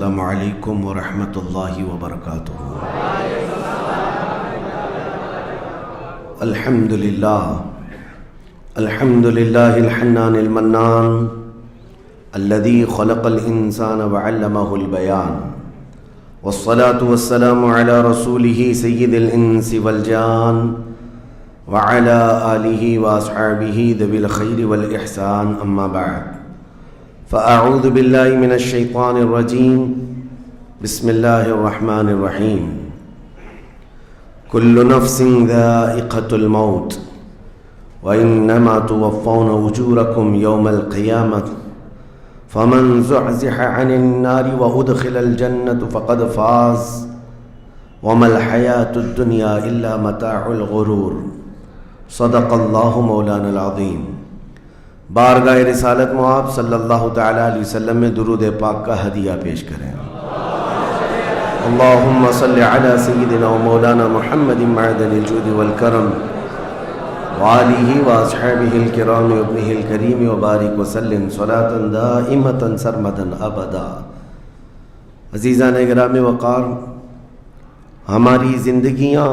السلام علیکم ورحمۃ اللہ وبرکاتہ۔ الحمد للہ الحنان المنان الذي خلق الانسان وعلمه البیان، والصلاة والسلام على رسوله سید الانس والجان وعلى آلہ واصحابہ ذوی الخیر والاحسان، اما بعد فاعوذ باللہ من الشیطان الرجیم، بسم اللہ الرحمن الرحیم۔ کل نفس ذائقۃ الموت وانما توفون اجورکم یوم القیامۃ فمن زحزح عن النار وادخل الجنة فقد فاز وما الحیاۃ الدنیا الا متاع الغرور۔ صدق اللہ مولانا العظیم۔ بارگاہ رسالت مآب صلی اللہ تعالی علیہ وسلم میں درود پاک کا ہدیہ پیش کریں۔ اللہم صلی علی سیدنا و مولانا محمد معدن الجود والکرم وآلہ واصحابہ الکرام وابنہ الکریم وبارک وسلم صلاة دائمة سرمدا ابدا۔ عزیزان گرامی وقار، ہماری زندگیاں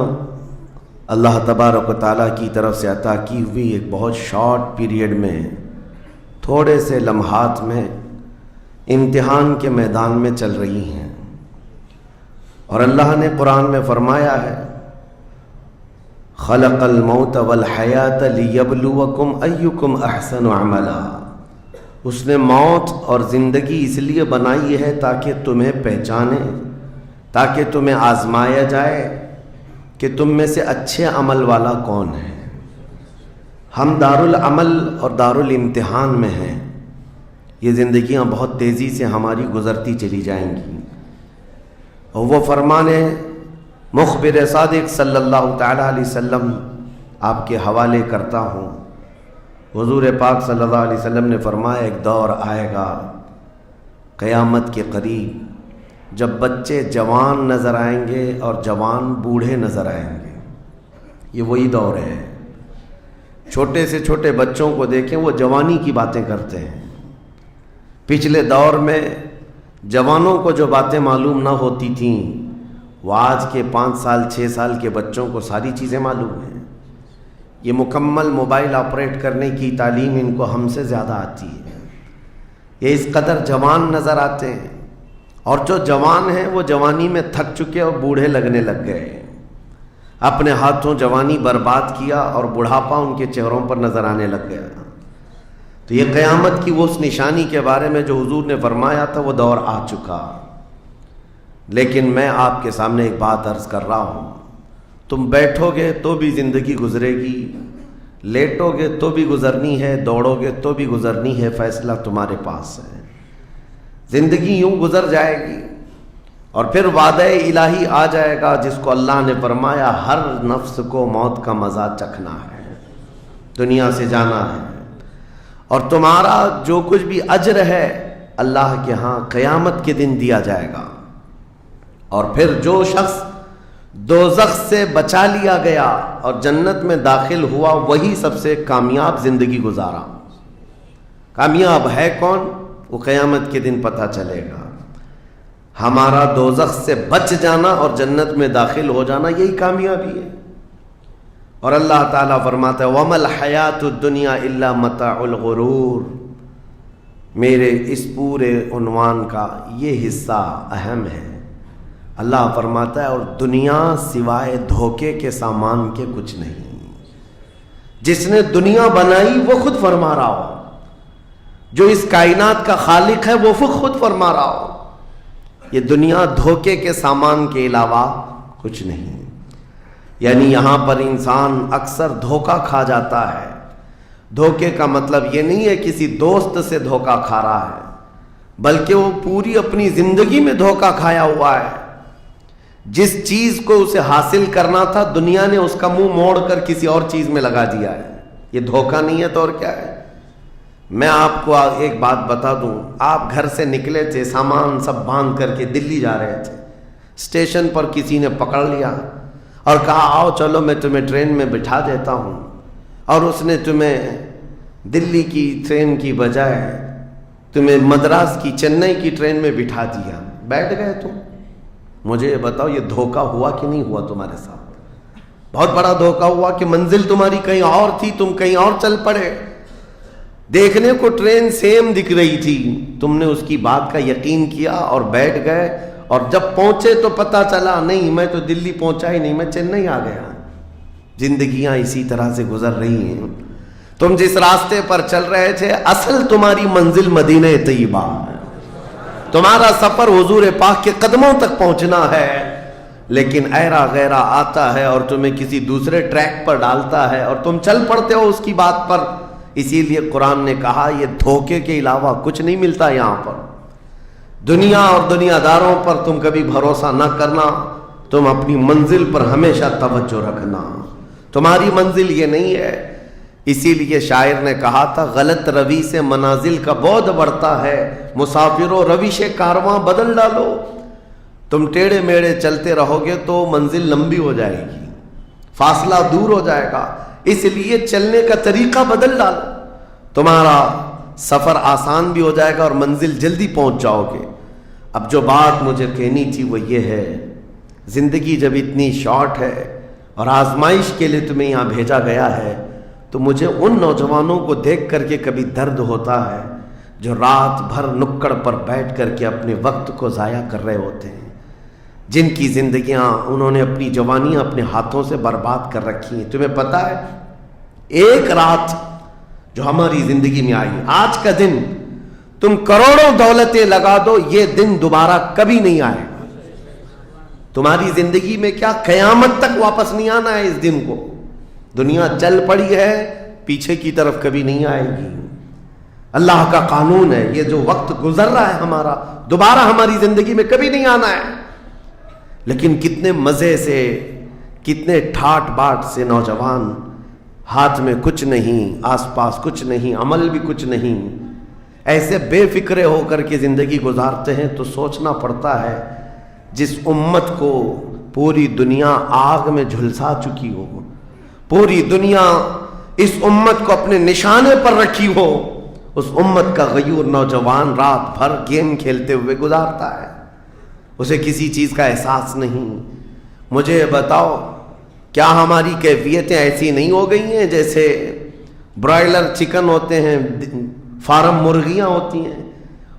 اللہ تبارک و تعالیٰ کی طرف سے عطا کی ہوئی ایک بہت شارٹ پیریڈ میں، تھوڑے سے لمحات میں امتحان کے میدان میں چل رہی ہیں، اور اللہ نے قرآن میں فرمایا ہے خلق الموت والحیات لیبلوکم ایکم احسن عملا۔ اس نے موت اور زندگی اس لیے بنائی ہے تاکہ تمہیں پہچانے، تاکہ تمہیں آزمایا جائے کہ تم میں سے اچھے عمل والا کون ہے۔ ہم دارالعمل اور دارالامتحان میں ہیں۔ یہ زندگیاں بہت تیزی سے ہماری گزرتی چلی جائیں گی، اور وہ فرمان مخبر صادق صلی اللہ تعالی علیہ وسلم آپ کے حوالے کرتا ہوں۔ حضور پاک صلی اللہ علیہ وسلم نے فرمایا ایک دور آئے گا قیامت کے قریب جب بچے جوان نظر آئیں گے اور جوان بوڑھے نظر آئیں گے۔ یہ وہی دور ہے۔ چھوٹے سے چھوٹے بچوں کو دیکھیں، وہ جوانی کی باتیں کرتے ہیں۔ پچھلے دور میں جوانوں کو جو باتیں معلوم نہ ہوتی تھیں، وہ آج کے 5 سال 6 سال کے بچوں کو ساری چیزیں معلوم ہیں۔ یہ مکمل موبائل آپریٹ کرنے کی تعلیم ان کو ہم سے زیادہ آتی ہے۔ یہ اس قدر جوان نظر آتے ہیں، اور جو جوان ہیں وہ جوانی میں تھک چکے اور بوڑھے لگنے لگ گئے۔ اپنے ہاتھوں جوانی برباد کیا اور بڑھاپا ان کے چہروں پر نظر آنے لگ گیا۔ تو یہ قیامت کی وہ اس نشانی کے بارے میں جو حضور نے فرمایا تھا، وہ دور آ چکا۔ لیکن میں آپ کے سامنے ایک بات عرض کر رہا ہوں، تم بیٹھو گے تو بھی زندگی گزرے گی، لیٹو گے تو بھی گزرنی ہے، دوڑو گے تو بھی گزرنی ہے، فیصلہ تمہارے پاس ہے۔ زندگی یوں گزر جائے گی، اور پھر وعدہ الہی آ جائے گا جس کو اللہ نے فرمایا ہر نفس کو موت کا مزہ چکھنا ہے، دنیا سے جانا ہے، اور تمہارا جو کچھ بھی اجر ہے اللہ کے ہاں قیامت کے دن دیا جائے گا۔ اور پھر جو شخص دوزخ سے بچا لیا گیا اور جنت میں داخل ہوا، وہی سب سے کامیاب زندگی گزارا۔ کامیاب ہے کون؟ وہ قیامت کے دن پتہ چلے گا۔ ہمارا دوزخ سے بچ جانا اور جنت میں داخل ہو جانا، یہی کامیابی ہے۔ اور اللہ تعالیٰ فرماتا ہے وَمَا الْحَيَاةُ الدُّنْيَا إِلَّا مَتَاعُ الْغُرُورِ۔ میرے اس پورے عنوان کا یہ حصہ اہم ہے۔ اللہ فرماتا ہے اور دنیا سوائے دھوکے کے سامان کے کچھ نہیں۔ جس نے دنیا بنائی وہ خود فرما رہا ہو، جو اس کائنات کا خالق ہے وہ خود فرما رہا ہو، یہ دنیا دھوکے کے سامان کے علاوہ کچھ نہیں۔ یعنی یہاں پر انسان اکثر دھوکہ کھا جاتا ہے۔ دھوکے کا مطلب یہ نہیں ہے کسی دوست سے دھوکہ کھا رہا ہے، بلکہ وہ پوری اپنی زندگی میں دھوکہ کھایا ہوا ہے۔ جس چیز کو اسے حاصل کرنا تھا، دنیا نے اس کا منہ موڑ کر کسی اور چیز میں لگا دیا ہے۔ یہ دھوکہ نہیں ہے تو اور کیا ہے؟ میں آپ کو ایک بات بتا دوں، آپ گھر سے نکلے تھے، سامان سب باندھ کر کے دلی جا رہے تھے، اسٹیشن پر کسی نے پکڑ لیا اور کہا آؤ چلو میں تمہیں ٹرین میں بٹھا دیتا ہوں، اور اس نے تمہیں دلی کی ٹرین کی بجائے تمہیں مدراس کی چنئی کی ٹرین میں بٹھا دیا۔ بیٹھ گئے تم. مجھے یہ بتاؤ یہ دھوکہ ہوا کہ نہیں ہوا تمہارے ساتھ؟ بہت بڑا دھوکہ ہوا کہ منزل تمہاری کہیں اور تھی، تم کہیں اور چل پڑے. دیکھنے کو ٹرین سیم دکھ رہی تھی، تم نے اس کی بات کا یقین کیا اور بیٹھ گئے، اور جب پہنچے تو پتا چلا نہیں میں تو دلی پہنچا ہی نہیں، میں چنئی آ گیا. زندگیاں اسی طرح سے گزر رہی ہیں. تم جس راستے پر چل رہے تھے اصل تمہاری منزل مدینہ طیبہ ہے، تمہارا سفر حضور پاک کے قدموں تک پہنچنا ہے، لیکن ایرا غیرہ آتا ہے اور تمہیں کسی دوسرے ٹریک پر ڈالتا ہے اور تم چل پڑتے ہو اس کی بات پر. اسی لیے قرآن نے کہا یہ دھوکے کے علاوہ کچھ نہیں ملتا یہاں پر. دنیا اور دنیا داروں پر تم کبھی بھروسہ نہ کرنا، تم اپنی منزل پر ہمیشہ توجہ رکھنا. تمہاری منزل یہ نہیں ہے. اسی لیے شاعر نے کہا تھا غلط روی سے منازل کا بعد بڑھتا ہے، مسافروں روش کارواں بدل ڈالو. تم ٹیڑھے میڑے چلتے رہو گے تو منزل لمبی ہو جائے گی، فاصلہ دور ہو جائے گا. اس لیے چلنے کا طریقہ بدل ڈالو، تمہارا سفر آسان بھی ہو جائے گا اور منزل جلدی پہنچ جاؤ گے. اب جو بات مجھے کہنی تھی وہ یہ ہے، زندگی جب اتنی شارٹ ہے اور آزمائش کے لیے تمہیں یہاں بھیجا گیا ہے، تو مجھے ان نوجوانوں کو دیکھ کر کے کبھی درد ہوتا ہے جو رات بھر نکڑ پر بیٹھ کر کے اپنے وقت کو ضائع کر رہے ہوتے ہیں، جن کی زندگیاں انہوں نے اپنی جوانیاں اپنے ہاتھوں سے برباد کر رکھی ہیں. تمہیں پتہ ہے ایک رات جو ہماری زندگی میں آئی، آج کا دن تم کروڑوں دولتیں لگا دو، یہ دن دوبارہ کبھی نہیں آئے گا. تمہاری زندگی میں کیا قیامت تک واپس نہیں آنا ہے اس دن کو. دنیا چل پڑی ہے، پیچھے کی طرف کبھی نہیں آئے گی. اللہ کا قانون ہے، یہ جو وقت گزر رہا ہے ہمارا دوبارہ ہماری زندگی میں کبھی نہیں آنا ہے. لیکن کتنے مزے سے، کتنے ٹھاٹ باٹ سے نوجوان، ہاتھ میں کچھ نہیں، آس پاس کچھ نہیں، عمل بھی کچھ نہیں، ایسے بے فکرے ہو کر کے زندگی گزارتے ہیں. تو سوچنا پڑتا ہے جس امت کو پوری دنیا آگ میں جھلسا چکی ہو، پوری دنیا اس امت کو اپنے نشانے پر رکھی ہو، اس امت کا غیور نوجوان رات بھر گیم کھیلتے ہوئے گزارتا ہے، اسے کسی چیز کا احساس نہیں. مجھے بتاؤ کیا ہماری کیفیتیں ایسی نہیں ہو گئی ہیں جیسے برائلر چکن ہوتے ہیں، فارم مرغیاں ہوتی ہیں،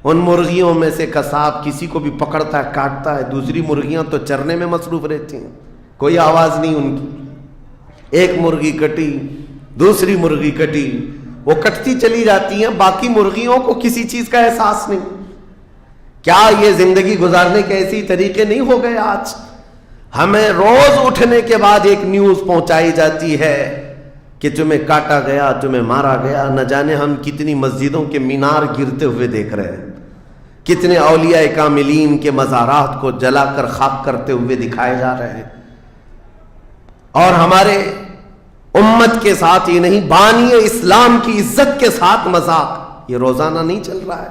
ان مرغیوں میں سے قصاب کسی کو بھی پکڑتا ہے کاٹتا ہے، دوسری مرغیاں تو چرنے میں مصروف رہتی ہیں، کوئی آواز نہیں ان کی. ایک مرغی کٹی، دوسری مرغی کٹی، وہ کٹتی چلی جاتی ہیں، باقی مرغیوں کو کسی چیز کا احساس نہیں. کیا یہ زندگی گزارنے کے ایسی طریقے نہیں ہو گئے آج؟ ہمیں روز اٹھنے کے بعد ایک نیوز پہنچائی جاتی ہے کہ تمہیں کاٹا گیا، تمہیں مارا گیا. نہ جانے ہم کتنی مسجدوں کے مینار گرتے ہوئے دیکھ رہے ہیں، کتنے اولیاء کاملین کے مزارات کو جلا کر خاک کرتے ہوئے دکھائے جا رہے ہیں. اور ہمارے امت کے ساتھ ہی نہیں، بانی اسلام کی عزت کے ساتھ مذاق، یہ روزانہ نہیں چل رہا ہے.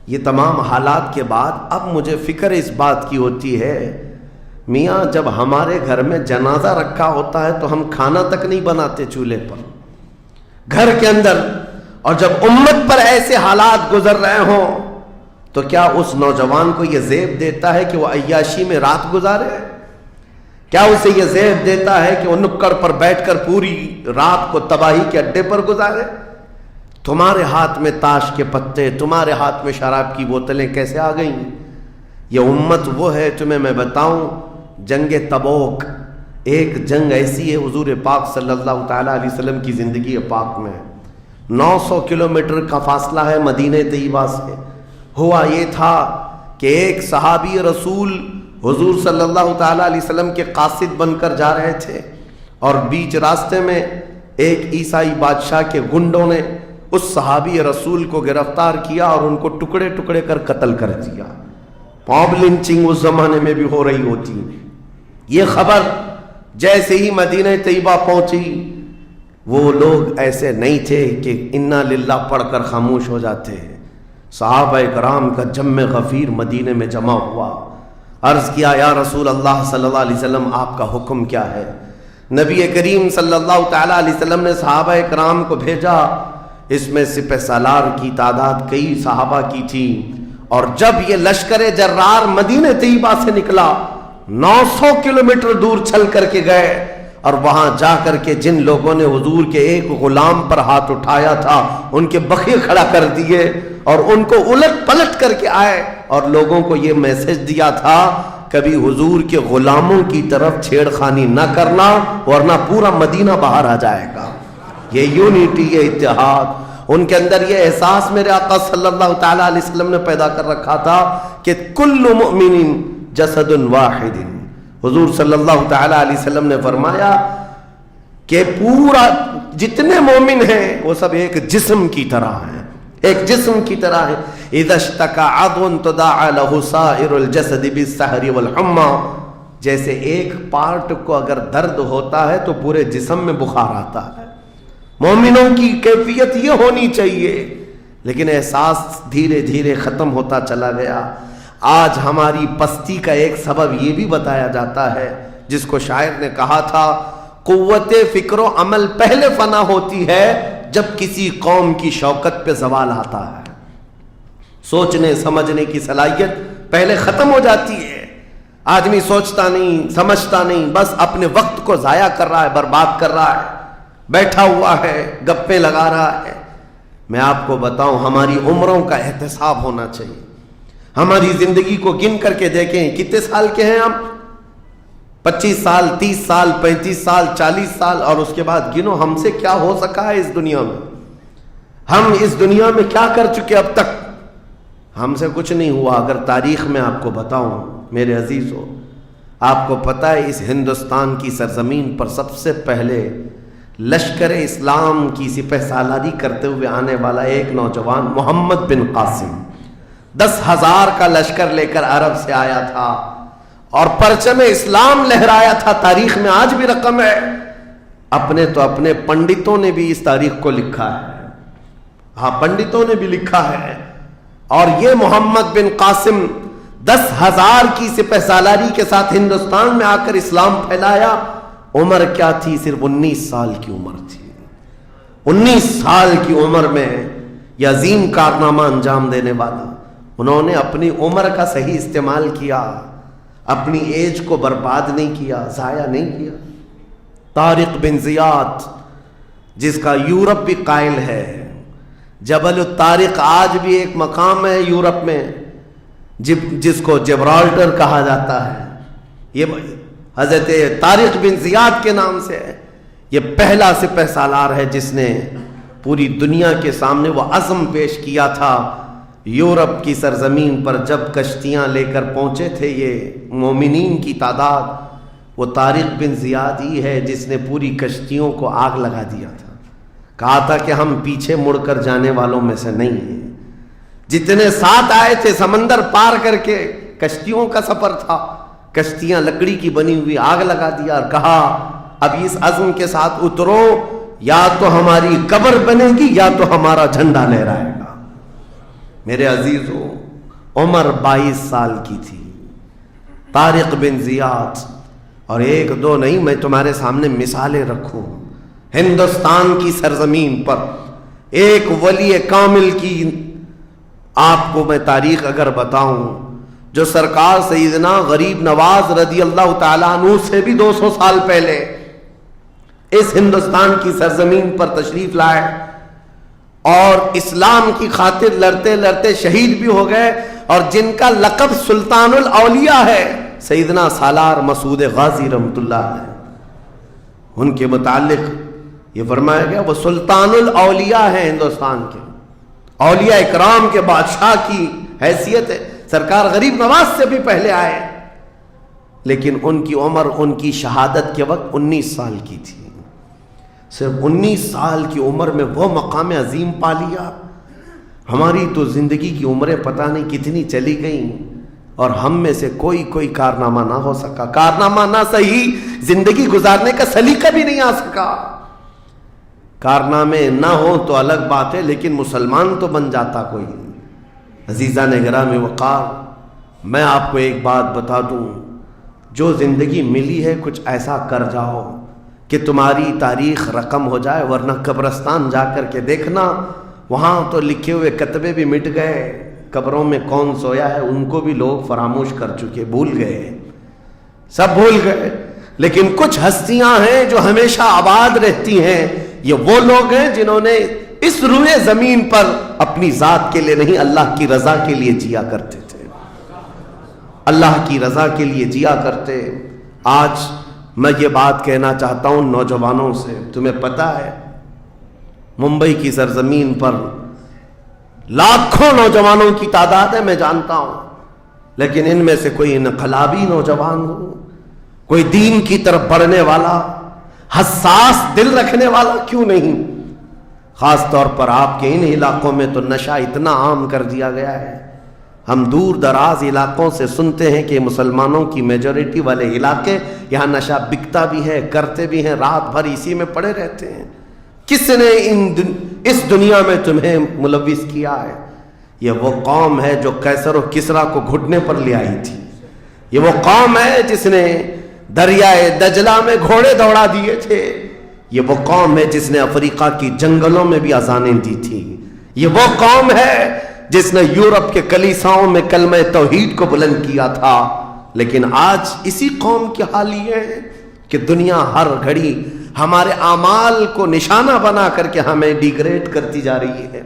یہ تمام حالات کے بعد اب مجھے فکر اس بات کی ہوتی ہے، میاں جب ہمارے گھر میں جنازہ رکھا ہوتا ہے تو ہم کھانا تک نہیں بناتے چولہے پر گھر کے اندر، اور جب امت پر ایسے حالات گزر رہے ہوں تو کیا اس نوجوان کو یہ زیب دیتا ہے کہ وہ عیاشی میں رات گزارے؟ کیا اسے یہ زیب دیتا ہے کہ وہ نکڑ پر بیٹھ کر پوری رات کو تباہی کے اڈے پر گزارے؟ تمہارے ہاتھ میں تاش کے پتے، تمہارے ہاتھ میں شراب کی بوتلیں کیسے آ گئیں؟ یہ امت وہ ہے، تمہیں میں بتاؤں، جنگ تبوک ایک جنگ ایسی ہے حضور پاک صلی اللہ تعالیٰ علیہ وسلم کی زندگی پاک میں 900 کلومیٹر کا فاصلہ ہے مدینہ طیبہ سے. ہوا یہ تھا کہ ایک صحابی رسول حضور صلی اللہ تعالیٰ علیہ وسلم کے قاصد بن کر جا رہے تھے، اور بیچ راستے میں ایک عیسائی بادشاہ کے گنڈوں نے اس صحابی رسول کو گرفتار کیا اور ان کو ٹکڑے ٹکڑے کر قتل کر دیا. موب لنچنگ اس زمانے میں بھی ہو رہی ہوتی. یہ خبر جیسے ہی مدینہ طیبہ پہنچی، وہ لوگ ایسے نہیں تھے کہ انا للہ پڑھ کر خاموش ہو جاتے. صحابہ کرام کا جم غفیر مدینے میں جمع ہوا. عرض کیا یا رسول اللہ صلی اللہ علیہ وسلم آپ کا حکم کیا ہے؟ نبی کریم صلی اللہ تعالیٰ علیہ وسلم نے صحابہ کرام کو بھیجا. اس میں سپہ سالار کی تعداد کئی صحابہ کی تھی اور جب یہ لشکر جرار مدینہ طیبہ سے نکلا 900 کلومیٹر دور چل کر کے گئے، اور وہاں جا کر کے جن لوگوں نے حضور کے ایک غلام پر ہاتھ اٹھایا تھا ان کے بخیے کھڑا کر دیے اور ان کو الٹ پلٹ کر کے آئے اور لوگوں کو یہ میسج دیا تھا کبھی حضور کے غلاموں کی طرف چھیڑخانی نہ کرنا ورنہ پورا مدینہ باہر آ جائے گا۔ یہ یونٹی، یہ اتحاد، ان کے اندر یہ احساس میرے آقا صلی اللہ تعالیٰ علیہ وسلم نے پیدا کر رکھا تھا کہ کل مؤمن جسد واحد۔ حضور صلی اللہ تعالیٰ علیہ وسلم نے فرمایا کہ پورا جتنے مومن ہیں وہ سب ایک جسم کی طرح ہیں، ایک جسم کی طرح ہیں۔ اذا اشتکى عضو تداعى له سائر الجسد بالسحر والحمى، جیسے ایک پارٹ کو اگر درد ہوتا ہے تو پورے جسم میں بخار آتا ہے۔ مومنوں کی کیفیت یہ ہونی چاہیے، لیکن احساس دھیرے دھیرے ختم ہوتا چلا گیا۔ آج ہماری پستی کا ایک سبب یہ بھی بتایا جاتا ہے جس کو شاعر نے کہا تھا، قوت فکر و عمل پہلے فنا ہوتی ہے جب کسی قوم کی شوکت پہ زوال آتا ہے۔ سوچنے سمجھنے کی صلاحیت پہلے ختم ہو جاتی ہے، آدمی سوچتا نہیں سمجھتا نہیں، بس اپنے وقت کو ضائع کر رہا ہے، برباد کر رہا ہے، بیٹھا ہوا ہے، گپیں لگا رہا ہے۔ میں آپ کو بتاؤں، ہماری عمروں کا احتساب ہونا چاہیے۔ ہماری زندگی کو گن کر کے دیکھیں کتنے سال کے ہیں ہم، 25 سال، 30 سال، 35 سال، 40 سال، اور اس کے بعد گنو ہم سے کیا ہو سکا ہے اس دنیا میں، ہم اس دنیا میں کیا کر چکے اب تک۔ ہم سے کچھ نہیں ہوا۔ اگر تاریخ میں آپ کو بتاؤں میرے عزیزو، آپ کو پتہ ہے اس ہندوستان کی سرزمین پر سب سے پہلے لشکر اسلام کی سپہ سالاری کرتے ہوئے آنے والا ایک نوجوان محمد بن قاسم 10,000 کا لشکر لے کر عرب سے آیا تھا اور پرچم اسلام لہرایا تھا۔ تاریخ میں آج بھی رقم ہے، اپنے پنڈتوں نے بھی اس تاریخ کو لکھا ہے، ہاں پنڈتوں نے بھی لکھا ہے۔ اور یہ محمد بن قاسم 10,000 کی سپہ سالاری کے ساتھ ہندوستان میں آ کر اسلام پھیلایا۔ عمر کیا تھی؟ صرف 19 سال کی عمر تھی۔ 19 سال کی عمر میں یہ عظیم کارنامہ انجام دینے والا، انہوں نے اپنی عمر کا صحیح استعمال کیا، اپنی ایج کو برباد نہیں کیا، ضائع نہیں کیا۔ طارق بن زیاد، جس کا یورپ بھی قائل ہے، جبل الطارق آج بھی ایک مقام ہے یورپ میں جس کو جبرالٹر کہا جاتا ہے، یہ حضرت طارق بن زیاد کے نام سے ہے۔ یہ پہلا سپہ سالار ہے جس نے پوری دنیا کے سامنے وہ عزم پیش کیا تھا۔ یورپ کی سرزمین پر جب کشتیاں لے کر پہنچے تھے یہ مومنین کی تعداد، وہ طارق بن زیاد ہی ہے جس نے پوری کشتیوں کو آگ لگا دیا تھا، کہا تھا کہ ہم پیچھے مڑ کر جانے والوں میں سے نہیں ہیں۔ جتنے ساتھ آئے تھے سمندر پار کر کے، کشتیوں کا سفر تھا، کشتیاں لکڑی کی بنی ہوئی، آگ لگا دیا اور کہا اب اس عزم کے ساتھ اترو، یا تو ہماری قبر بنے گی یا تو ہمارا جھنڈا لہرائے گا۔ میرے عزیزو، عمر 22 سال کی تھی طارق بن زیاد، اور ایک دو نہیں، میں تمہارے سامنے مثالیں رکھوں۔ ہندوستان کی سرزمین پر ایک ولی کامل کی آپ کو میں تاریخ اگر بتاؤں، جو سرکار سیدنا غریب نواز رضی اللہ تعالیٰ عنہ سے بھی 200 سال پہلے اس ہندوستان کی سرزمین پر تشریف لائے اور اسلام کی خاطر لڑتے لڑتے شہید بھی ہو گئے، اور جن کا لقب سلطان الاولیاء ہے، سیدنا سالار مسعود غازی رحمۃ اللہ علیہ، ان کے متعلق یہ فرمایا گیا وہ سلطان الاولیاء ہے، ہندوستان کے اولیاء اکرام کے بادشاہ کی حیثیت ہے۔ سرکار غریب نواز سے بھی پہلے آئے، لیکن ان کی عمر ان کی شہادت کے وقت 19 سال کی تھی۔ صرف 19 سال کی عمر میں وہ مقام عظیم پا لیا۔ ہماری تو زندگی کی عمریں پتہ نہیں کتنی چلی گئیں، اور ہم میں سے کوئی کارنامہ نہ ہو سکا، کارنامہ نہ صحیح زندگی گزارنے کا سلیقہ بھی نہیں آ سکا۔ کارنامے نہ ہوں تو الگ بات ہے، لیکن مسلمان تو بن جاتا کوئی۔ عزیزان گرامی وقار، میں آپ کو ایک بات بتا دوں، جو زندگی ملی ہے کچھ ایسا کر جاؤ کہ تمہاری تاریخ رقم ہو جائے، ورنہ قبرستان جا کر کے دیکھنا، وہاں تو لکھے ہوئے کتبے بھی مٹ گئے، قبروں میں کون سویا ہے ان کو بھی لوگ فراموش کر چکے، بھول گئے، سب بھول گئے، لیکن کچھ ہستیاں ہیں جو ہمیشہ آباد رہتی ہیں۔ یہ وہ لوگ ہیں جنہوں نے اس روئے زمین پر اپنی ذات کے لیے نہیں، اللہ کی رضا کے لیے جیا کرتے تھے، اللہ کی رضا کے لیے جیا کرتے۔ آج میں یہ بات کہنا چاہتا ہوں نوجوانوں سے، تمہیں پتہ ہے ممبئی کی سرزمین پر لاکھوں نوجوانوں کی تعداد ہے، میں جانتا ہوں، لیکن ان میں سے کوئی انقلابی نوجوان ہو، کوئی دین کی طرف بڑھنے والا، حساس دل رکھنے والا کیوں نہیں؟ خاص طور پر آپ کے ان علاقوں میں تو نشہ اتنا عام کر دیا گیا ہے، ہم دور دراز علاقوں سے سنتے ہیں کہ مسلمانوں کی میجورٹی والے علاقے، یہاں نشہ بکتا بھی ہے، کرتے بھی ہیں، رات بھر اسی میں پڑے رہتے ہیں۔ کس نے اس دنیا میں تمہیں ملوث کیا ہے؟ یہ وہ قوم ہے جو قیصر و کسریٰ کو گھٹنے پر لے آئی تھی، یہ وہ قوم ہے جس نے دریائے دجلہ میں گھوڑے دوڑا دیے تھے، یہ وہ قوم ہے جس نے افریقہ کی جنگلوں میں بھی اذانیں دی تھی، یہ وہ قوم ہے جس نے یورپ کے کلیساؤں میں کلمہ توحید کو بلند کیا تھا۔ لیکن آج اسی قوم کی حال یہ ہے کہ دنیا ہر گھڑی ہمارے اعمال کو نشانہ بنا کر کے ہمیں ڈیگریڈ کرتی جا رہی ہے۔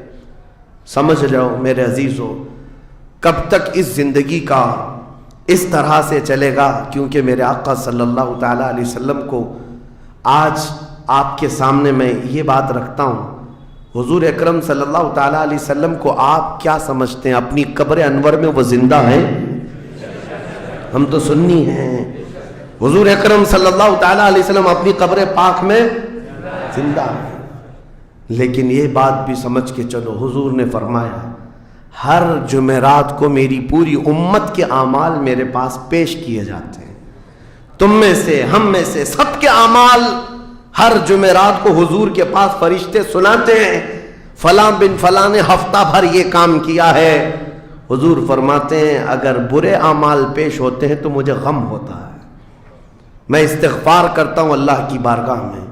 سمجھ جاؤ میرے عزیزو، کب تک اس زندگی کا اس طرح سے چلے گا؟ کیونکہ میرے آقا صلی اللہ تعالیٰ علیہ وسلم کو آج آپ کے سامنے میں یہ بات رکھتا ہوں، حضور اکرم صلی اللہ تعالیٰ علیہ وسلم کو آپ کیا سمجھتے ہیں؟ اپنی قبر انور میں وہ زندہ ہیں؟ ہم تو سنی ہیں۔ حضور اکرم صلی اللہ تعالیٰ علیہ وسلم اپنی قبر پاک میں زندہ ہیں، لیکن یہ بات بھی سمجھ کے چلو، حضور نے فرمایا ہر جمعرات کو میری پوری امت کے اعمال میرے پاس پیش کیے جاتے ہیں، تم میں سے، ہم میں سے، سب کے اعمال ہر جمعرات کو حضور کے پاس فرشتے سناتے ہیں، فلاں بن فلاں نے ہفتہ بھر یہ کام کیا ہے۔ حضور فرماتے ہیں اگر برے اعمال پیش ہوتے ہیں تو مجھے غم ہوتا ہے، میں استغفار کرتا ہوں اللہ کی بارگاہ میں،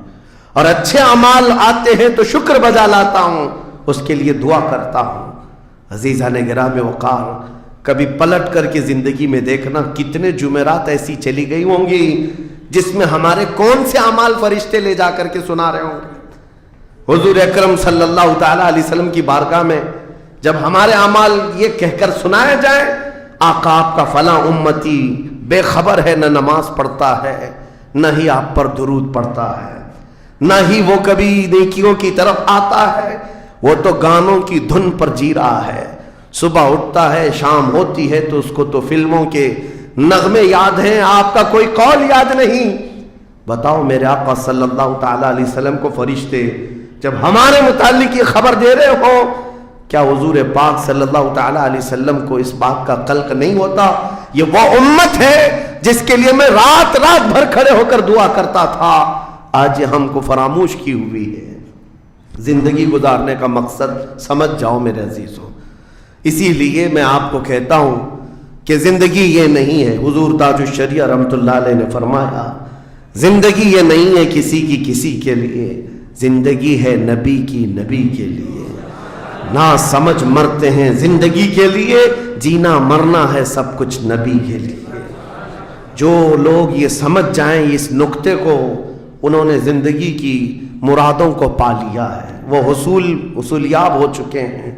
اور اچھے اعمال آتے ہیں تو شکر بجا لاتا ہوں، اس کے لیے دعا کرتا ہوں۔ عزیزان گرامی وقار، کبھی پلٹ کر کے زندگی میں دیکھنا کتنے جمعرات ایسی چلی گئی ہوں گی جس میں ہمارے کون سے اعمال فرشتے لے جا کر کے سنا رہے ہوں گے۔ حضور اکرم صلی اللہ تعالیٰ علیہ وسلم کی بارگاہ میں جب ہمارے اعمال یہ کہہ کر سنائے جائیں، آقا آپ کا فلاں امتی بے خبر ہے، نہ نماز پڑھتا ہے، نہ ہی آپ پر درود پڑھتا ہے، نہ ہی وہ کبھی نیکیوں کی طرف آتا ہے، وہ تو گانوں کی دھن پر جی رہا ہے، صبح اٹھتا ہے، شام ہوتی ہے تو اس کو تو فلموں کے نغمے یاد ہیں، آپ کا کوئی قول یاد نہیں۔ بتاؤ میرے آقا صلی اللہ تعالیٰ علیہ وسلم کو فرشتے جب ہمارے متعلق یہ خبر دے رہے ہو، کیا حضور پاک صلی اللہ تعالیٰ علیہ وسلم کو اس بات کا قلق نہیں ہوتا؟ یہ وہ امت ہے جس کے لیے میں رات رات بھر کھڑے ہو کر دعا کرتا تھا، آج یہ ہم کو فراموش کی ہوئی ہے۔ زندگی گزارنے کا مقصد سمجھ جاؤ میرے عزیزوں، اسی لیے میں آپ کو کہتا ہوں کہ زندگی یہ نہیں ہے، حضور تاج الشریعہ رحمۃ اللہ علیہ نے فرمایا زندگی یہ نہیں ہے کسی کی کسی کے لیے، زندگی ہے نبی کی نبی کے لیے، نہ سمجھ مرتے ہیں زندگی کے لیے، جینا مرنا ہے سب کچھ نبی کے لیے۔ جو لوگ یہ سمجھ جائیں اس نقطے کو، انہوں نے زندگی کی مرادوں کو پا لیا ہے، وہ حصولیاب ہو چکے ہیں۔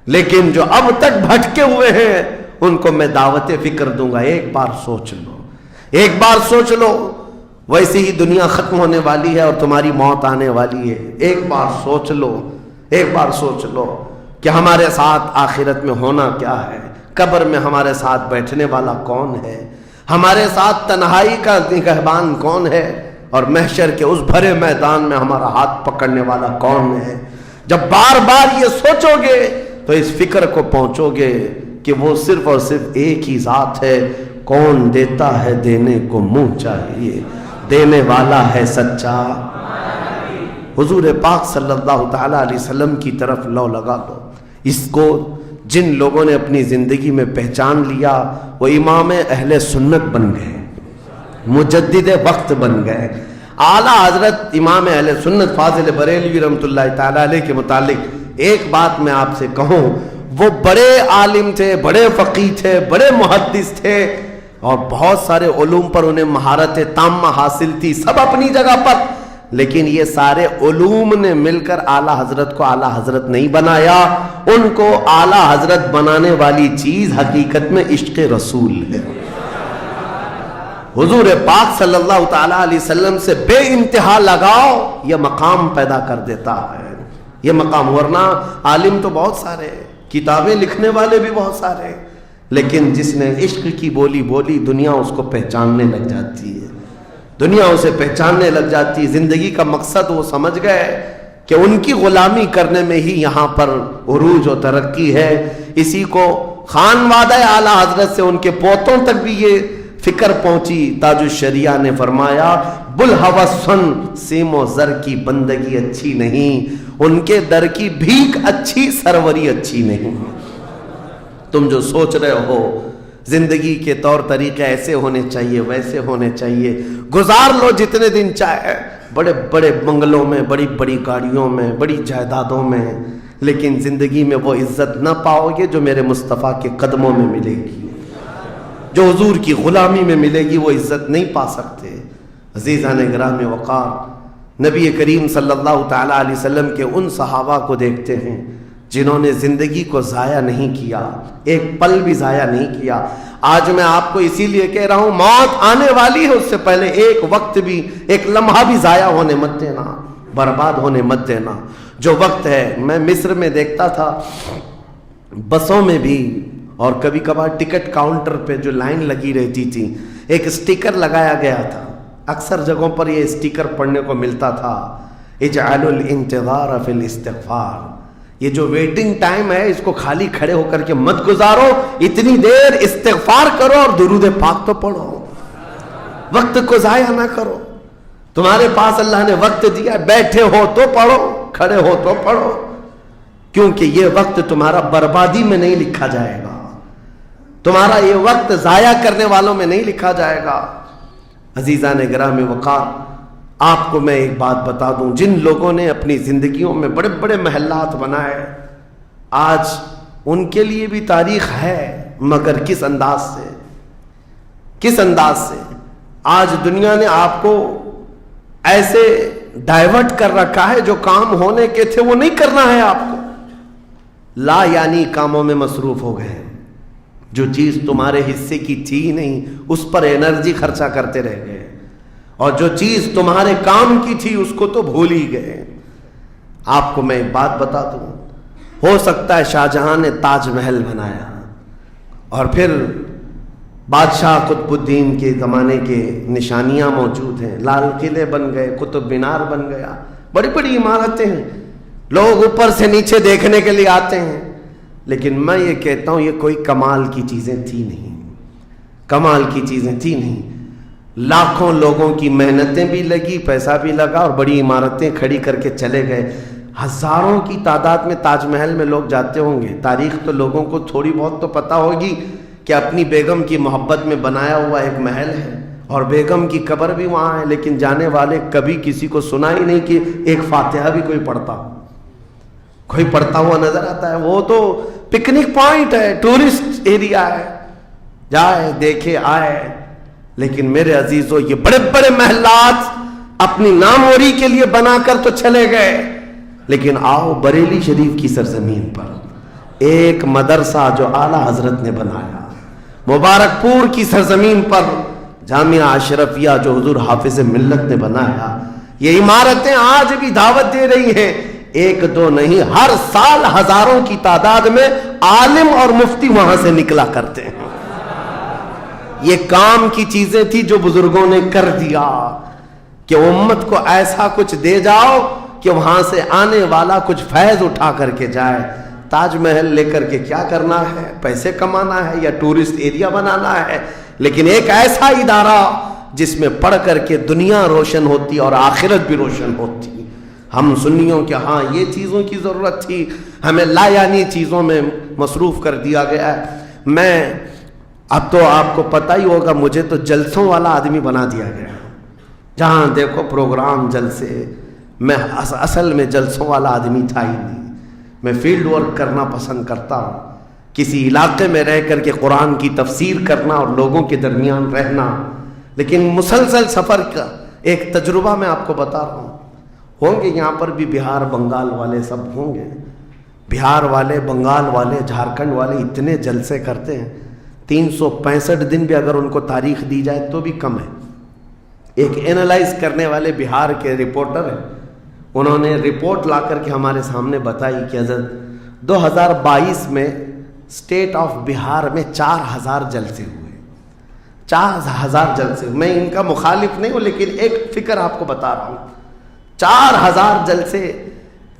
لیکن جو اب تک بھٹکے ہوئے ہیں ان کو میں دعوت فکر دوں گا، ایک بار سوچ لو، ایک بار سوچ لو، ویسے ہی دنیا ختم ہونے والی ہے اور تمہاری موت آنے والی ہے، ایک بار سوچ لو، ایک بار سوچ لو کہ ہمارے ساتھ آخرت میں ہونا کیا ہے، قبر میں ہمارے ساتھ بیٹھنے والا کون ہے، ہمارے ساتھ تنہائی کا نگہبان کون ہے، اور محشر کے اس بھرے میدان میں ہمارا ہاتھ پکڑنے والا کون ہے۔ جب بار بار یہ سوچو گے تو اس فکر کو پہنچو گے کہ وہ صرف اور صرف ایک ہی ذات ہے، کون دیتا ہے دینے کو منہ چاہیے، دینے والا ہے سچا۔ حضور پاک صلی اللہ تعالیٰ علیہ وسلم کی طرف لو لگا دو۔ اس کو جن لوگوں نے اپنی زندگی میں پہچان لیا وہ امام اہل سنت بن گئے، مجدد وقت بن گئے۔ اعلیٰ حضرت امام اہل سنت فاضل بریلوی رحمۃ اللہ تعالیٰ علیہ کے متعلق ایک بات میں آپ سے کہوں، وہ بڑے عالم تھے، بڑے فقیہ تھے، بڑے محدث تھے، اور بہت سارے علوم پر انہیں مہارت تامہ حاصل تھی، سب اپنی جگہ پر، لیکن یہ سارے علوم نے مل کر اعلیٰ حضرت کو اعلیٰ حضرت نہیں بنایا. ان کو اعلیٰ حضرت بنانے والی چیز حقیقت میں عشق رسول ہے. حضور پاک صلی اللہ تعالی علیہ وسلم سے بے انتہا لگاؤ یہ مقام پیدا کر دیتا ہے. یہ مقام، ورنہ عالم تو بہت سارے، کتابیں لکھنے والے بھی بہت سارے، لیکن جس نے عشق کی بولی بولی دنیا اس کو پہچاننے لگ جاتی ہے، دنیا اسے پہچاننے لگ جاتی ہے. زندگی کا مقصد وہ سمجھ گئے کہ ان کی غلامی کرنے میں ہی یہاں پر عروج و ترقی ہے. اسی کو خانوادہ اعلیٰ حضرت سے ان کے پوتوں تک بھی یہ فکر پہنچی. تاج الشریعہ نے فرمایا بلحوثن سیم و زر کی بندگی اچھی نہیں، ان کے در کی بھیک اچھی، سروری اچھی نہیں. تم جو سوچ رہے ہو زندگی کے طور طریقے ایسے ہونے چاہیے، ویسے ہونے چاہیے، گزار لو جتنے دن چاہے، بڑے بڑے بنگلوں میں، بڑی بڑی گاڑیوں میں، بڑی جائیدادوں میں، لیکن زندگی میں وہ عزت نہ پاؤ گے جو میرے مصطفیٰ کے قدموں میں ملے گی، جو حضور کی غلامی میں ملے گی وہ عزت نہیں پا سکتے. عزیزان گرام وقار، نبی کریم صلی اللہ تعالی علیہ وسلم کے ان صحابہ کو دیکھتے ہیں جنہوں نے زندگی کو ضائع نہیں کیا، ایک پل بھی ضائع نہیں کیا. آج میں آپ کو اسی لیے کہہ رہا ہوں موت آنے والی ہے، اس سے پہلے ایک وقت بھی، ایک لمحہ بھی ضائع ہونے مت دینا، برباد ہونے مت دینا. جو وقت ہے، میں مصر میں دیکھتا تھا بسوں میں بھی، اور کبھی کبھار ٹکٹ کاؤنٹر پہ جو لائن لگی رہتی تھی ایک اسٹیکر لگایا گیا تھا، اکثر جگہوں پر یہ اسٹیکر پڑھنے کو ملتا تھا، اجعلوا الانتظار فی الاستغفار. یہ جو ویٹنگ ٹائم ہے اس کو خالی کھڑے ہو کر کے مت گزارو، اتنی دیر استغفار کرو اور درود پاک تو پڑھو، وقت کو ضائع نہ کرو. تمہارے پاس اللہ نے وقت دیا، بیٹھے ہو تو پڑھو، کھڑے ہو تو پڑھو، کیونکہ یہ وقت تمہارا بربادی میں نہیں لکھا جائے گا، تمہارا یہ وقت ضائع کرنے والوں میں نہیں لکھا جائے گا. عزیزان گرام وقار، آپ کو میں ایک بات بتا دوں، جن لوگوں نے اپنی زندگیوں میں بڑے بڑے محلات بنائے، آج ان کے لیے بھی تاریخ ہے، مگر کس انداز سے، کس انداز سے. آج دنیا نے آپ کو ایسے ڈائیورٹ کر رکھا ہے، جو کام ہونے کے تھے وہ نہیں کرنا ہے آپ کو، لا یعنی کاموں میں مصروف ہو گئے. جو چیز تمہارے حصے کی تھی نہیں اس پر انرجی خرچہ کرتے رہ گئے، اور جو چیز تمہارے کام کی تھی اس کو تو بھول ہی گئے. آپ کو میں ایک بات بتا دوں، ہو سکتا ہے شاہ جہاں نے تاج محل بنایا، اور پھر بادشاہ قطب الدین کے زمانے کے نشانیاں موجود ہیں، لال قلعے بن گئے، قطب مینار بن گیا، بڑی بڑی عمارتیں ہیں، لوگ اوپر سے نیچے دیکھنے کے لیے آتے ہیں. لیکن میں یہ کہتا ہوں یہ کوئی کمال کی چیزیں تھی نہیں، کمال کی چیزیں تھی نہیں. لاکھوں لوگوں کی محنتیں بھی لگی، پیسہ بھی لگا، اور بڑی عمارتیں کھڑی کر کے چلے گئے. ہزاروں کی تعداد میں تاج محل میں لوگ جاتے ہوں گے. تاریخ تو لوگوں کو تھوڑی بہت تو پتہ ہوگی کہ اپنی بیگم کی محبت میں بنایا ہوا ایک محل ہے، اور بیگم کی قبر بھی وہاں ہے، لیکن جانے والے کبھی کسی کو سنا ہی نہیں کہ ایک فاتحہ بھی کوئی پڑھتا ہوا نظر آتا ہے. وہ تو پکنک پوائنٹ ہے، ٹورسٹ ایریا ہے، جائے دیکھے آئے. لیکن میرے عزیزو، یہ بڑے بڑے محلات اپنی ناموری کے لیے بنا کر تو چلے گئے، لیکن آؤ بریلی شریف کی سرزمین پر ایک مدرسہ جو اعلیٰ حضرت نے بنایا، مبارک پور کی سرزمین پر جامعہ اشرفیہ جو حضور حافظ ملت نے بنایا، یہ عمارتیں آج بھی دعوت دے رہی ہیں. ایک دو نہیں، ہر سال ہزاروں کی تعداد میں عالم اور مفتی وہاں سے نکلا کرتے ہیں. یہ کام کی چیزیں تھی جو بزرگوں نے کر دیا کہ امت کو ایسا کچھ دے جاؤ کہ وہاں سے آنے والا کچھ فیض اٹھا کر کے جائے. تاج محل لے کر کے کیا کرنا ہے؟ پیسے کمانا ہے یا ٹورسٹ ایریا بنانا ہے؟ لیکن ایک ایسا ادارہ جس میں پڑھ کر کے دنیا روشن ہوتی اور آخرت بھی روشن ہوتی. ہم سنیوں کے ہاں یہ چیزوں کی ضرورت تھی، ہمیں لا یعنی چیزوں میں مصروف کر دیا گیا ہے. میں اب تو آپ کو پتہ ہی ہوگا، مجھے تو جلسوں والا آدمی بنا دیا گیا، جہاں دیکھو پروگرام جلسے. میں اصل میں جلسوں والا آدمی تھا ہی نہیں. میں فیلڈ ورک کرنا پسند کرتا ہوں، کسی علاقے میں رہ کر کے قرآن کی تفسیر کرنا اور لوگوں کے درمیان رہنا، لیکن مسلسل سفر کا ایک تجربہ میں آپ کو بتا رہا ہوں۔ ہوں گے یہاں پر بھی بہار بنگال والے، سب ہوں گے، بہار والے، بنگال والے، جھارکھنڈ والے اتنے جلسے کرتے ہیں، 365 دن بھی اگر ان کو تاریخ دی جائے تو بھی کم ہے۔ ایک اینالائز کرنے والے بہار کے رپورٹر ہیں، انہوں نے رپورٹ لا کر کے ہمارے سامنے بتائی کہ حضرت 2022 میں اسٹیٹ آف بہار میں 4000 جلسے ہوئے، 4000 جلسے۔ میں ان کا مخالف نہیں ہوں، لیکن ایک فکر آپ کو بتا رہا ہوں، 4000 جلسے،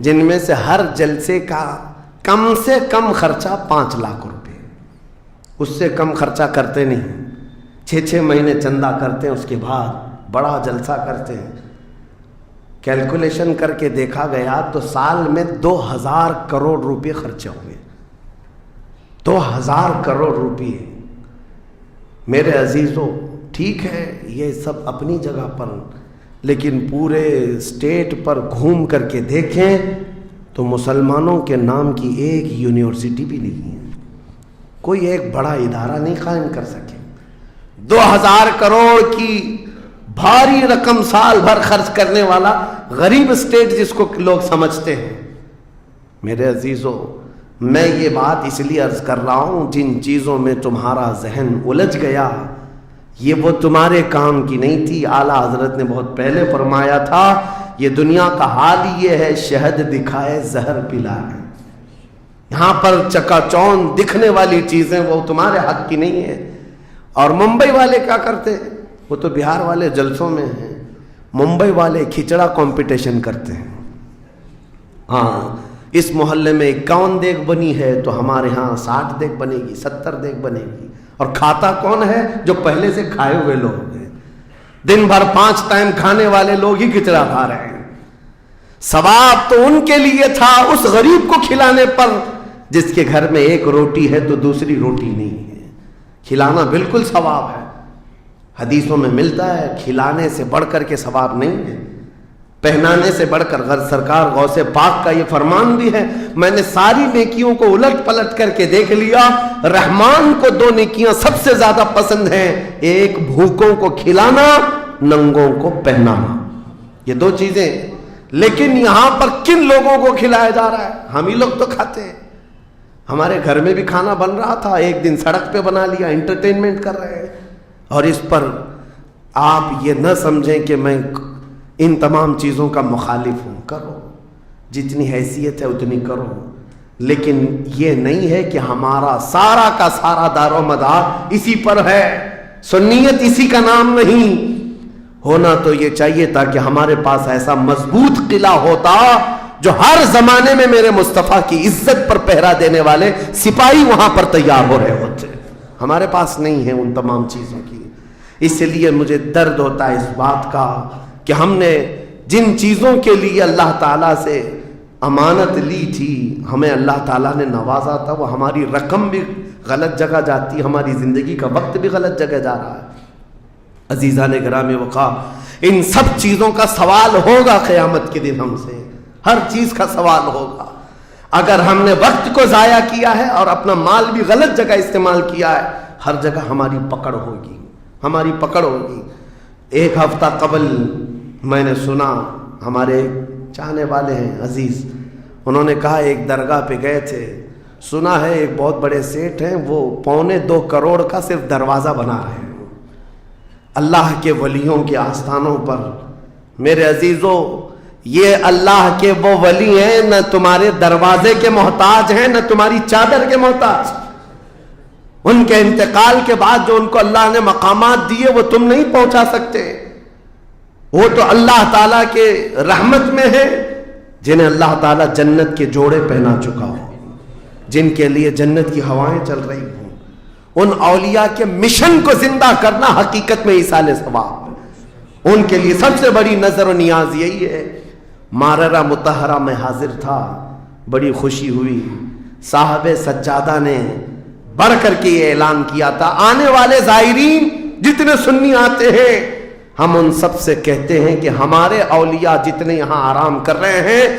جن میں سے ہر جلسے کا کم سے کم خرچہ 5 لاکھ روپے، اس سے کم خرچہ کرتے نہیں، 6 مہینے چندہ کرتے ہیں، اس کے بعد بڑا جلسہ کرتے ہیں۔ کیلکولیشن کر کے دیکھا گیا تو سال میں 2000 کروڑ روپے خرچے ہوئے، 2000 کروڑ روپے۔ میرے عزیزوں، ٹھیک ہے یہ سب اپنی جگہ پر، لیکن پورے اسٹیٹ پر گھوم کر کے دیکھیں تو مسلمانوں کے نام کی ایک یونیورسٹی بھی نہیں ہے، کوئی ایک بڑا ادارہ نہیں قائم کر سکے۔ 2000 کروڑ کی بھاری رقم سال بھر خرچ کرنے والا غریب اسٹیٹ جس کو لوگ سمجھتے ہیں۔ میرے عزیزوں، میں یہ بات اس لیے عرض کر رہا ہوں، جن چیزوں میں تمہارا ذہن الجھ گیا یہ وہ تمہارے کام کی نہیں تھی۔ اعلیٰ حضرت نے بہت پہلے فرمایا تھا، یہ دنیا کا حال یہ ہے، شہد دکھائے زہر پلائے۔ یہاں پر چکا چوند دکھنے والی چیزیں وہ تمہارے حق کی نہیں ہے۔ اور ممبئی والے کیا کرتے ہیں؟ وہ تو بہار والے جلسوں میں ہیں، ممبئی والے کھچڑا کمپٹیشن کرتے ہیں۔ ہاں، اس محلے میں 51 دیگ بنی ہے تو ہمارے ہاں 60 دیگ بنے گی، 70 دیگ بنے گی، اور کھاتا کون ہے؟ جو پہلے سے کھائے ہوئے لوگ ہیں، دن بھر 5 ٹائم کھانے والے لوگ ہی کھچڑا کھا رہے ہیں۔ ثواب تو ان کے لیے تھا اس غریب کو کھلانے پر جس کے گھر میں ایک روٹی ہے تو دوسری روٹی نہیں ہے، کھلانا بالکل ثواب ہے۔ حدیثوں میں ملتا ہے کھلانے سے بڑھ کر کے ثواب نہیں ہے، پہنانے سے بڑھ کر سرکار غوث پاک کا یہ فرمان بھی ہے، میں نے ساری نیکیوں کو الٹ پلٹ کر کے دیکھ لیا، رحمان کو 2 نیکیاں سب سے زیادہ پسند ہیں، ایک بھوکوں کو کھلانا، ننگوں کو پہنانا، یہ 2 چیزیں۔ لیکن یہاں پر کن لوگوں کو کھلایا جا رہا ہے؟ ہم ہی لوگ تو کھاتے ہیں۔ ہمارے گھر میں بھی کھانا بن رہا تھا، ایک دن سڑک پہ بنا لیا، انٹرٹینمنٹ کر رہے ہیں۔ اور اس پر آپ یہ نہ سمجھیں کہ میں ان تمام چیزوں کا مخالف ہوں، کرو جتنی حیثیت ہے اتنی کرو، لیکن یہ نہیں ہے کہ ہمارا سارا کا سارا دار و مدار اسی پر ہے، سنیت اسی کا نام نہیں ہونا۔ تو یہ چاہیے تھا کہ ہمارے پاس ایسا مضبوط قلعہ ہوتا جو ہر زمانے میں میرے مصطفیٰ کی عزت پر پہرا دینے والے سپاہی وہاں پر تیار ہو رہے ہوتے، ہمارے پاس نہیں ہے ان تمام چیزوں کی۔ اس لیے مجھے درد ہوتا ہے اس بات کا کہ ہم نے جن چیزوں کے لیے اللہ تعالیٰ سے امانت لی تھی، ہمیں اللہ تعالیٰ نے نوازا تھا، وہ ہماری رقم بھی غلط جگہ جاتی ہے، ہماری زندگی کا وقت بھی غلط جگہ جا رہا ہے۔ عزیزان گرامی وقار، ان سب چیزوں کا سوال ہوگا قیامت کے دن ہم سے، ہر چیز کا سوال ہوگا۔ اگر ہم نے وقت کو ضائع کیا ہے اور اپنا مال بھی غلط جگہ استعمال کیا ہے، ہر جگہ ہماری پکڑ ہوگی، ہماری پکڑ ہوگی۔ ایک ہفتہ قبل میں نے سنا، ہمارے چاہنے والے ہیں عزیز، انہوں نے کہا ایک درگاہ پہ گئے تھے، سنا ہے ایک بہت بڑے سیٹ ہیں، وہ 2.25 کروڑ کا صرف دروازہ بنا رہے ہیں اللہ کے ولیوں کے آستانوں پر۔ میرے عزیزوں، یہ اللہ کے وہ ولی ہیں، نہ تمہارے دروازے کے محتاج ہیں، نہ تمہاری چادر کے محتاج۔ ان کے انتقال کے بعد جو ان کو اللہ نے مقامات دیے وہ تم نہیں پہنچا سکتے، وہ تو اللہ تعالیٰ کے رحمت میں ہے، جنہیں اللہ تعالیٰ جنت کے جوڑے پہنا چکا ہو، جن کے لیے جنت کی ہوائیں چل رہی ہوں۔ ان اولیاء کے مشن کو زندہ کرنا حقیقت میں ایصال ثواب ہے۔ ان کے لیے سب سے بڑی نظر و نیاز یہی ہے۔ ماررہ مطہرہ میں حاضر تھا، بڑی خوشی ہوئی، صاحب سجادہ نے بڑھ کر کے یہ اعلان کیا تھا، آنے والے زائرین جتنے سنی آتے ہیں، ہم ان سب سے کہتے ہیں کہ ہمارے اولیاء جتنے یہاں آرام کر رہے ہیں،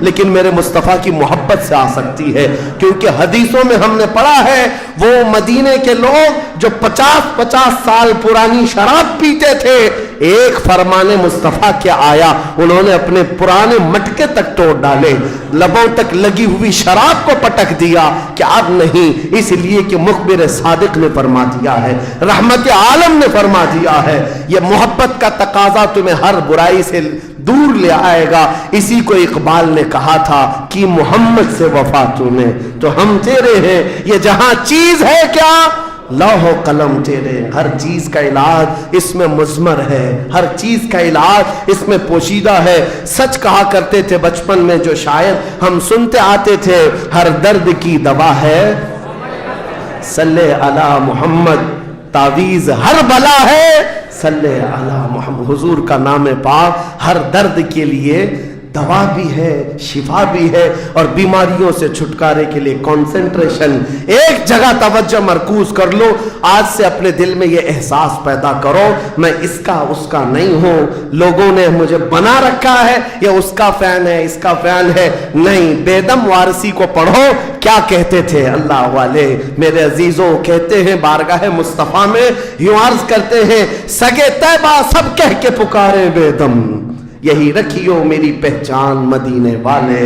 لیکن میرے مصطفیٰ کی محبت سے آ سکتی ہے، کیونکہ حدیثوں میں ہم نے پڑھا ہے وہ مدینے کے لوگ جو 50 سال پرانی شراب پیتے تھے، ایک فرمان مصطفیٰ کیا آیا، انہوں نے اپنے پرانے مٹکے تک توڑ ڈالے، لبوں تک لگی ہوئی شراب کو پٹک دیا کہ اب نہیں، اس لیے کہ مخبر صادق نے فرما دیا ہے، رحمت عالم نے فرما دیا ہے، یہ محبت کا تقاضا تمہیں ہر برائی سے دور لے آئے گا۔ اسی کو اقبال نے کہا تھا کہ محمد سے وفا تمہیں تو ہم تیرے ہیں، یہ جہاں چیز ہے کیا لوح و قلم تیرے، ہر چیز کا علاج اس میں مضمر ہے، ہر چیز کا علاج اس میں پوشیدہ ہے۔ سچ کہا کرتے تھے بچپن میں جو شاعر ہم سنتے آتے تھے، ہر درد کی دوا ہے صلی علی محمد، تعویذ ہر بلا ہے صلی علی محمد۔ حضور کا نام پاک ہر درد کے لیے دوا بھی ہے، شفا بھی ہے، اور بیماریوں سے چھٹکارے کے لیے کنسنٹریشن، ایک جگہ توجہ مرکوز کر لو۔ آج سے اپنے دل میں یہ احساس پیدا کرو میں اس کا اس کا نہیں ہوں، لوگوں نے مجھے بنا رکھا ہے یا اس کا فین ہے اس کا فین ہے، نہیں۔ بیدم وارسی کو پڑھو، کیا کہتے تھے اللہ والے میرے عزیزوں، کہتے ہیں بارگاہ مصطفیٰ میں یوں عرض کرتے ہیں، سگے طیبہ سب کہہ کے پکارے بیدم، یہی رکھیو میری پہچان مدینے والے۔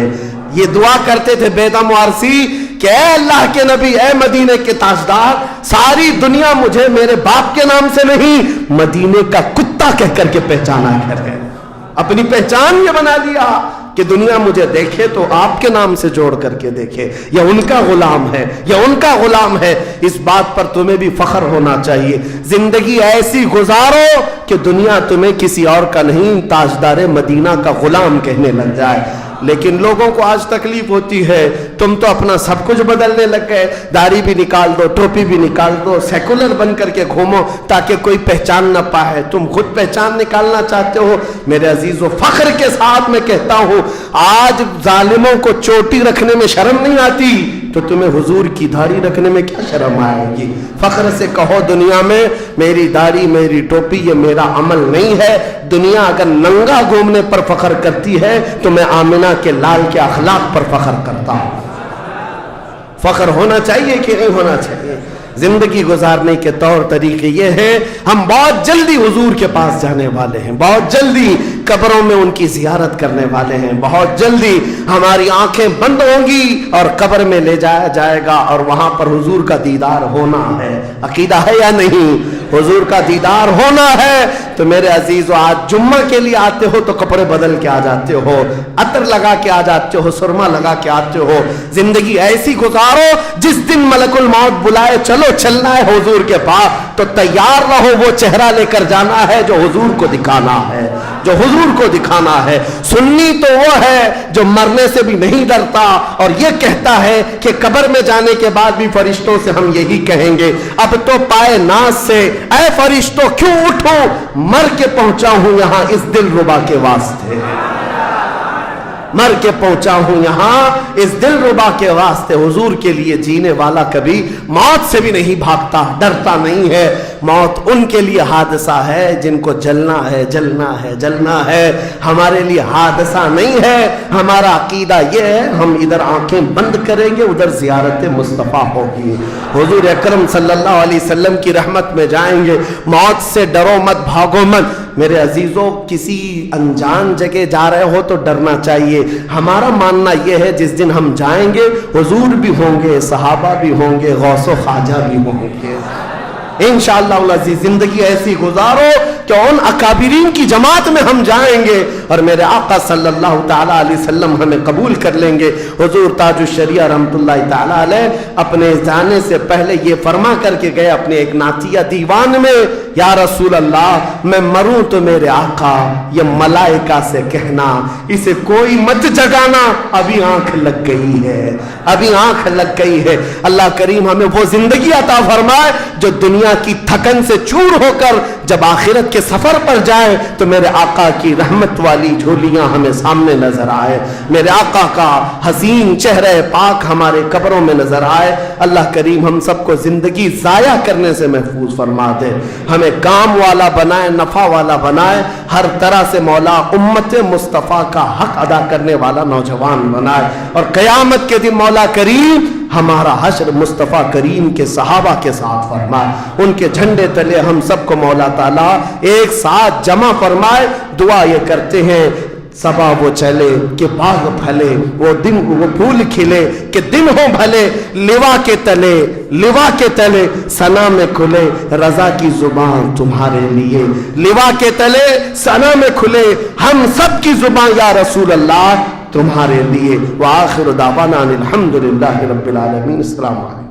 یہ دعا کرتے تھے بیدم وارسی کہ اے اللہ کے نبی، اے مدینے کے تاجدار، ساری دنیا مجھے میرے باپ کے نام سے نہیں مدینے کا کتا کہہ کر کے پہچانا کرے، اپنی پہچان یہ بنا لیا کہ دنیا مجھے دیکھے تو آپ کے نام سے جوڑ کر کے دیکھے، یا ان کا غلام ہے یا ان کا غلام ہے۔ اس بات پر تمہیں بھی فخر ہونا چاہیے، زندگی ایسی گزارو کہ دنیا تمہیں کسی اور کا نہیں تاجدار مدینہ کا غلام کہنے لگ جائے۔ لیکن لوگوں کو آج تکلیف ہوتی ہے، تم تو اپنا سب کچھ بدلنے لگ گئے، داڑھی بھی نکال دو، ٹوپی بھی نکال دو، سیکولر بن کر کے گھومو تاکہ کوئی پہچان نہ پائے، تم خود پہچان نکالنا چاہتے ہو۔ میرے عزیزو، فخر کے ساتھ میں کہتا ہوں، آج ظالموں کو چوٹی رکھنے میں شرم نہیں آتی تو تمہیں حضور کی داڑھی رکھنے میں کیا شرم آئے گی؟ فخر سے کہو دنیا میں میری داڑھی میری ٹوپی یہ میرا عمل نہیں ہے۔ دنیا اگر ننگا گھومنے پر فخر کرتی ہے تو میں آمنہ کے لال کے اخلاق پر فخر کرتا ہوں۔ فخر ہونا چاہیے کہ نہیں ہونا چاہیے؟ زندگی گزارنے کے طور طریقے یہ ہیں، ہم بہت جلدی حضور کے پاس جانے والے ہیں، بہت جلدی قبروں میں ان کی زیارت کرنے والے ہیں، بہت جلدی ہماری آنکھیں بند ہوں گی اور قبر میں لے جایا جائے گا اور وہاں پر حضور کا دیدار ہونا ہے۔ عقیدہ ہے یا نہیں؟ حضور کا دیدار ہونا ہے۔ تو میرے عزیزو، آج جمعہ کے لیے آتے ہو تو کپڑے بدل کے آ جاتے ہو، عطر لگا کے آ جاتے ہو، سرما لگا کے آتے ہو۔ زندگی ایسی گزارو جس دن ملک الموت بلائے چلو چلنا ہے حضور کے پاس تو تیار رہو، وہ چہرہ لے کر جانا ہے جو حضور کو دکھانا ہے، جو حضور کو دکھانا ہے۔ سنی تو وہ ہے جو مرنے سے بھی نہیں ڈرتا اور یہ کہتا ہے کہ قبر میں جانے کے بعد بھی فرشتوں سے ہم یہی کہیں گے، اب تو پائے ناز سے اے فرشتوں کیوں اٹھو، مر کے پہنچا ہوں یہاں اس دل ربا کے واسطے، مر کے پہنچا ہوں یہاں اس دل ربا کے واسطے۔ حضور کے لیے جینے والا کبھی موت سے بھی نہیں بھاگتا، ڈرتا نہیں ہے۔ موت ان کے لیے حادثہ ہے جن کو جلنا ہے جلنا ہے جلنا ہے، ہمارے لیے حادثہ نہیں ہے۔ ہمارا عقیدہ یہ ہے، ہم ادھر آنکھیں بند کریں گے ادھر زیارت مصطفیٰ ہوگی، حضور اکرم صلی اللہ علیہ وسلم کی رحمت میں جائیں گے۔ موت سے ڈرو مت، بھاگو مت۔ میرے عزیزوں، کسی انجان جگہ جا رہے ہو تو ڈرنا چاہیے۔ ہمارا ماننا یہ ہے جس دن ہم جائیں گے حضور بھی ہوں گے، صحابہ بھی ہوں گے، غوث و خواجہ بھی ہوں گے۔ انشاءاللہ العزیز زندگی ایسی گزارو کہ ان اکابرین کی جماعت میں ہم جائیں گے اور میرے آقا صلی اللہ تعالیٰ علیہ وسلم ہمیں قبول کر لیں گے۔ حضور تاج الشریعہ رحمت اللہ تعالیٰ علیہ اپنے جانے سے پہلے یہ فرما کر کے گئے اپنے ایک نعتیہ دیوان میں، یا رسول اللہ میں مروں تو میرے آقا یہ ملائکہ سے کہنا اسے کوئی مت جگانا، ابھی آنکھ لگ گئی ہے، ابھی آنکھ لگ گئی ہے۔ اللہ کریم ہمیں وہ زندگی عطا فرمائے جو دنیا کی تھکن سے چور ہو کر جب آخرت کے سفر پر جائیں تو میرے آقا کی رحمت والی جھولیاں ہمیں سامنے نظر آئے، میرے آقا کا حسین چہرہ پاک ہمارے قبروں میں نظر آئے۔ اللہ کریم ہم سب کو زندگی ضائع کرنے سے محفوظ فرما دے، ہمیں کام والا بنائے، نفع والا بنائے، ہر طرح سے مولا امت مصطفیٰ کا حق ادا کرنے والا نوجوان بنائے، اور قیامت کے دن مولا کریم ہمارا حشر مصطفیٰ کریم کے صحابہ کے ساتھ فرمائے، ان کے جھنڈے تلے ہم سب کو مولا تعالیٰ ایک ساتھ جمع فرمائے۔ دعا یہ کرتے ہیں صبا وہ چلے کہ باغ پھلے، وہ دن وہ پھول کھلے کہ دن ہو بھلے، لوا کے تلے ثنا میں کھلے رضا کی زبان تمہارے لیے، لوا کے تلے ثنا میں کھلے ہم سب کی زبان یا رسول اللہ تمہارے لیے۔ وآخر دعوانا الحمدللہ رب العالمین۔ السلام علیکم۔